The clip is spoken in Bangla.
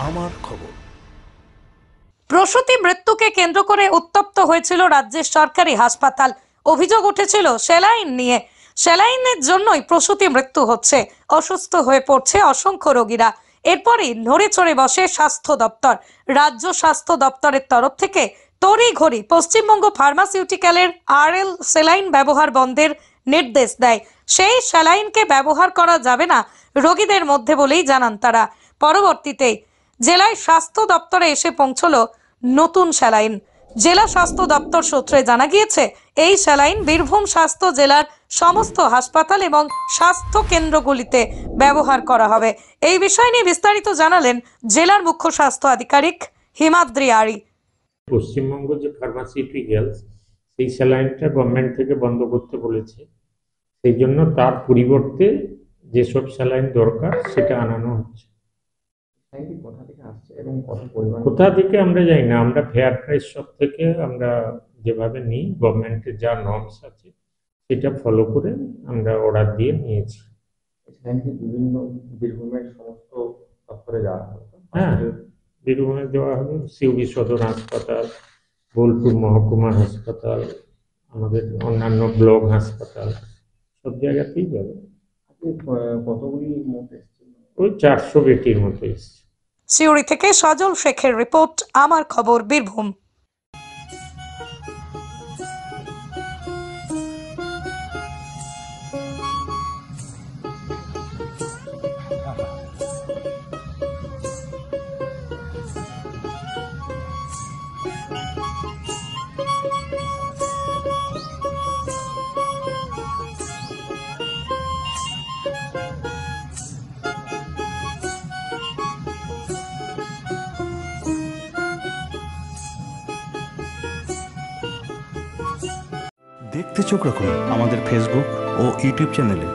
আমার খবর। প্রসূতি মৃত্যুকে কেন্দ্র করে উত্তপ্ত হয়েছিল রাজ্যের সরকারি হাসপাতাল। অভিযোগ উঠেছিল স্যালাইন নিয়ে। স্যালাইনের জন্যই প্রসূতি মৃত্যু হচ্ছে, অসুস্থ হয়ে পড়ছে অসংখ্য রোগীরা। এরপরই নড়ে চড়ে বসে স্বাস্থ্য দপ্তর। রাজ্য স্বাস্থ্য দপ্তরের তরফ থেকে তড়িঘড়ি পশ্চিমবঙ্গ ফার্মাসিউটিক্যালের আরএল স্যালাইন ব্যবহার বন্ধের নির্দেশ দেয়। সেই স্যালাইনকে ব্যবহার করা যাবে না রোগীদের মধ্যে বলেই জানান তারা। পরবর্তীতে জেলায় স্বাস্থ্য দপ্তরে এসে পৌঁছলো নতুন স্যালাইন। জেলা স্বাস্থ্য দপ্তর সূত্রে জানা গিয়েছে, এই স্যালাইন বীরভূম স্বাস্থ্য জেলার সমস্ত হাসপাতাল এবং স্বাস্থ্য কেন্দ্রগুলিতে ব্যবহার করা হবে। এই বিষয় নিয়ে বিস্তারিত জানালেন জেলার মুখ্য স্বাস্থ্য আধিকারিক হিমাদ্রি আরি। পশ্চিমবঙ্গ যে ফার্মাসিউটিক্যালস, সেই স্যালাইনটা গভর্নমেন্ট থেকে বন্ধ করতে বলেছে। সেই জন্য তার পরিবর্তে যেসব স্যালাইন দরকার সেটা আনানো হচ্ছে। কোথা থেকে আমরা জানি না, আমরা ফেয়ার প্রাইস শপ থেকে আমরা যেভাবে নিই, গভর্নমেন্টের যা নর্মস আছে সেটা ফলো করে আমরা অর্ডার দিয়ে নিয়েছি। বিভিন্ন বীরভূমের সমস্ত দপ্তরে যাওয়া হবে। হ্যাঁ, বীরভূমে দেওয়া হবে, সিউড়ি সদর হাসপাতাল, বোলপুর মহকুমা হাসপাতাল, আমাদের অন্যান্য ব্লক হাসপাতাল, সব জায়গাতেই যাবে। কতগুলি মোট এসছে? ওই 400 বেটির মতো এসছে। সিউড়ি থেকে সজল শেখের রিপোর্ট, আমার খবর বীরভূম। দেখতে চোখ রাখুন আমাদের ফেসবুক ও ইউটিউব চ্যানেলে।